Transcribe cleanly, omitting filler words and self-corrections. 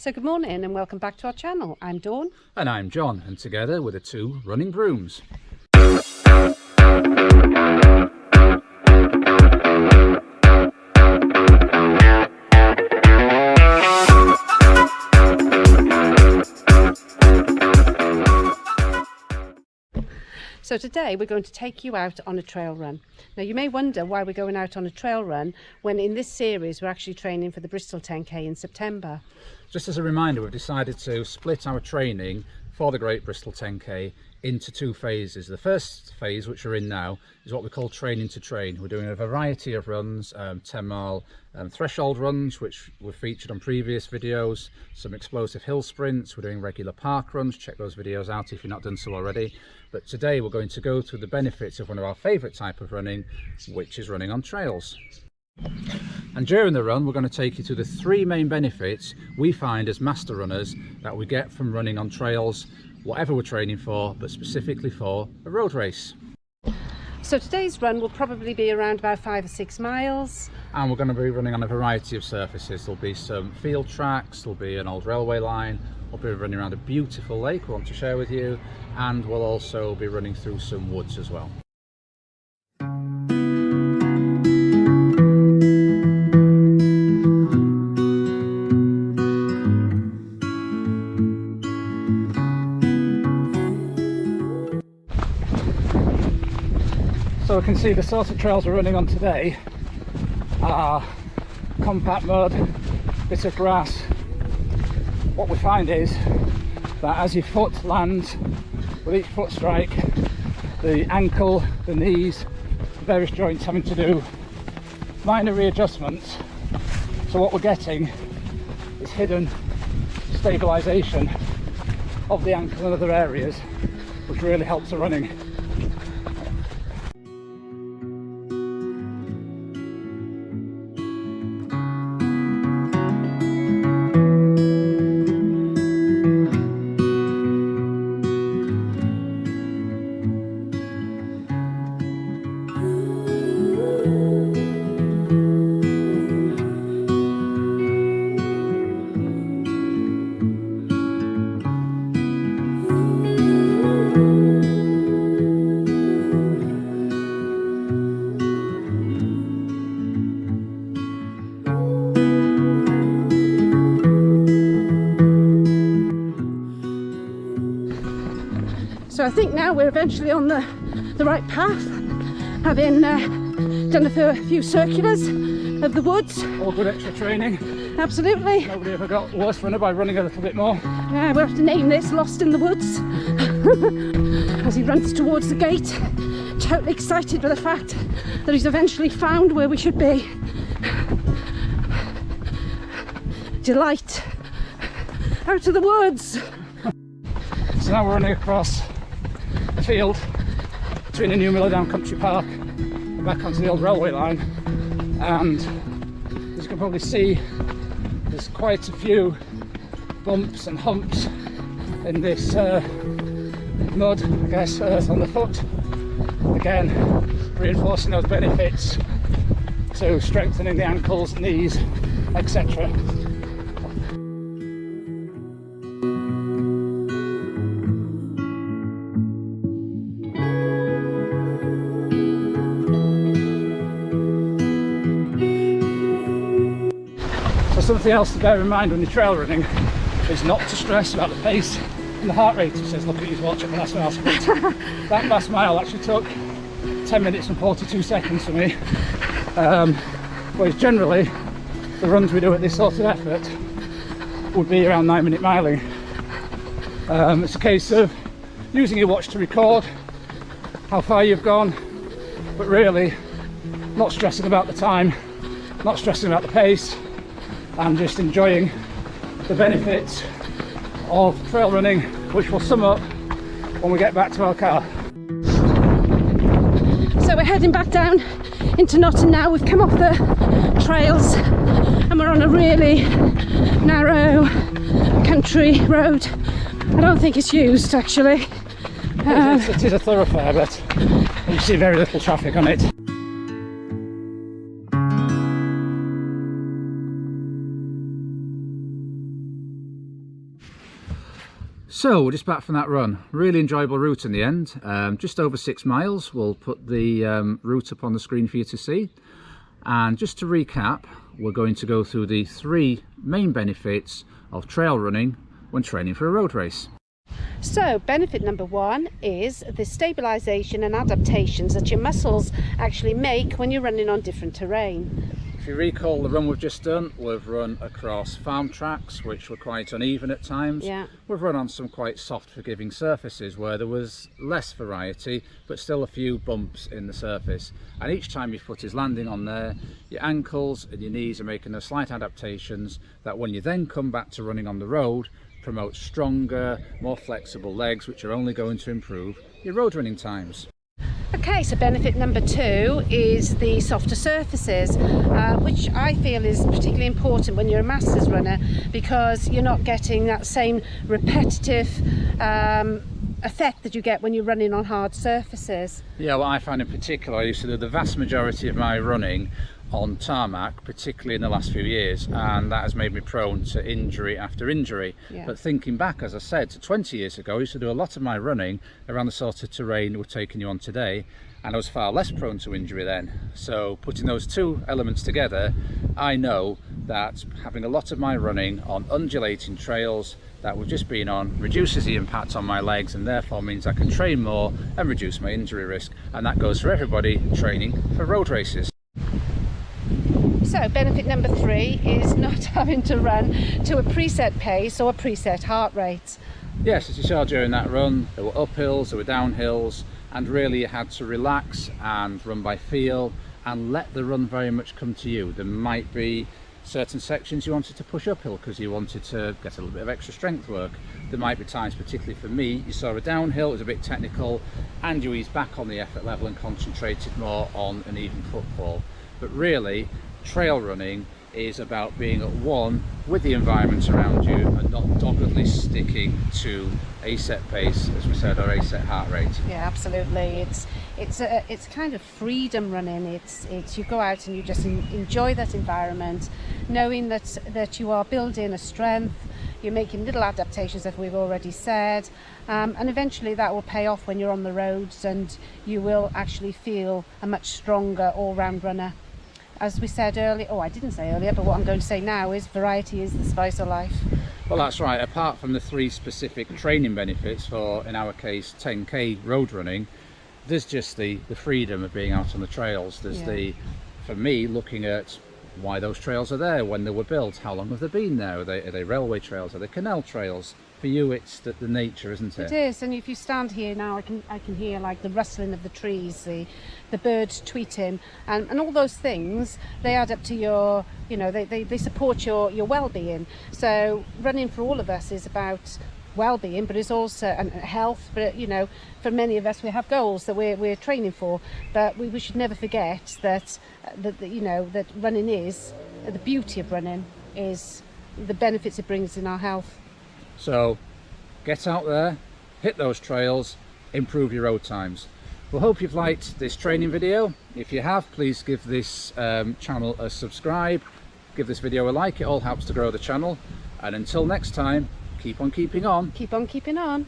So good morning and welcome back to our channel. I'm Dawn. And I'm John, and together we're the two running brooms. So today we're going to take you out on a trail run. Now you may wonder why we're going out on a trail run when in this series we're actually training for the Bristol 10K in September. Just as a reminder, we've decided to split our training for the Great Bristol 10K into two phases. The first phase, which we're in now, is what we call training to train. We're doing a variety of runs, 10 mile threshold runs, which were featured on previous videos, some explosive hill sprints, we're doing regular park runs. Check those videos out if you've not done so already. But today we're going to go through the benefits of one of our favourite type of running, which is running on trails. And during the run we're going to take you to the three main benefits we find as master runners that we get from running on trails, whatever we're training for, but specifically for a road race. So today's run will probably be around about 5 or 6 miles. And we're going to be running on a variety of surfaces. There'll be some field tracks, there'll be an old railway line, we'll be running around a beautiful lake we want to share with you, and we'll also be running through some woods as well. So we can see the sort of trails we're running on today are compact mud, bits of grass. What we find is that as your foot lands, with each foot strike, the ankle, the knees, the various joints having to do minor readjustments. So what we're getting is hidden stabilisation of the ankle and other areas, which really helps the running. So I think now we're eventually on the right path, having done a few circulars of the woods. All good extra training. Absolutely. Nobody ever got worse runner by running a little bit more. We'll have to name this Lost in the Woods. As he runs towards the gate, totally excited with the fact that he's eventually found where we should be. Delight. Out of the woods. So now we're running across a field between a new Down Country Park and back onto the old railway line, and as you can probably see, there's quite a few bumps and humps in this mud, I guess, earth on the foot. Again, reinforcing those benefits to strengthening the ankles, knees, etc. Something else to bear in mind when you're trail running is not to stress about the pace and the heart rate. He says, look at his watch at the last mile sprint. That last mile actually took 10 minutes and 42 seconds for me. Whereas generally the runs we do at this sort of effort would be around 9-minute miling. It's a case of using your watch to record how far you've gone, but really not stressing about the time, not stressing about the pace, and just enjoying the benefits of trail running, which will sum up when we get back to our car. So we're heading back down into Notton now. We've come off the trails and we're on a really narrow country road. I don't think it's used actually. It is a thoroughfare, but you see very little traffic on it. So we're just back from that run. Really enjoyable route in the end. Just over 6 miles. We'll put the route up on the screen for you to see. And just to recap, we're going to go through the 3 main benefits of trail running when training for a road race. So benefit number 1 is the stabilisation and adaptations that your muscles actually make when you're running on different terrain. If you recall the run we've just done, we've run across farm tracks which were quite uneven at times. Yeah. We've run on some quite soft forgiving surfaces where there was less variety but still a few bumps in the surface, and each time your foot is landing on there, your ankles and your knees are making those slight adaptations that when you then come back to running on the road promote stronger, more flexible legs, which are only going to improve your road running times. Okay, so benefit number 2 is the softer surfaces, which I feel is particularly important when you're a masters runner, because you're not getting that same repetitive effect that you get when you're running on hard surfaces. Yeah, what I find in particular, I used to do the vast majority of my running on tarmac, particularly in the last few years, and that has made me prone to injury after injury. Yeah. But thinking back, as I said, to 20 years ago, I used to do a lot of my running around the sort of terrain we're taking you on today, and I was far less prone to injury then. So putting those 2 elements together, I know that having a lot of my running on undulating trails that we've just been on reduces the impact on my legs, and therefore means I can train more and reduce my injury risk, and that goes for everybody training for road races. So benefit number 3 is not having to run to a preset pace or a preset heart rate. Yes, as you saw during that run, there were uphills, there were downhills, and really you had to relax and run by feel and let the run very much come to you. There might be certain sections you wanted to push uphill because you wanted to get a little bit of extra strength work. There might be times, particularly for me, you saw a downhill, it was a bit technical, and you eased back on the effort level and concentrated more on an even footfall. But really, trail running is about being at one with the environment around you and not doggedly sticking to a set pace, as we said, or a set heart rate. Yeah, absolutely. It's kind of freedom running. It's you go out and you just enjoy that environment, knowing that you are building a strength. You're making little adaptations, as we've already said, and eventually that will pay off when you're on the roads, and you will actually feel a much stronger all-round runner. As we said earlier, I didn't say earlier, but what I'm going to say now is variety is the spice of life. Well, that's right. Apart from the 3 specific training benefits for, in our case, 10k road running, there's just the freedom of being out on the trails. There's for me, looking at why those trails are there, when they were built, how long have they been there, are they railway trails, are they canal trails? For you, it's the nature, isn't it? It is, and if you stand here now, I can hear like the rustling of the trees, the birds tweeting, and all those things. They add up to your, they support your well-being. So running for all of us is about well-being, but it's also and health. But for many of us, we have goals that we're training for, but we should never forget that that running is the beauty of running is the benefits it brings in our health. So get out there, hit those trails, improve your road times. We hope you've liked this training video. If you have, please give this channel a subscribe, give this video a like. It all helps to grow the channel, and until next time, keep on keeping on. Keep on keeping on.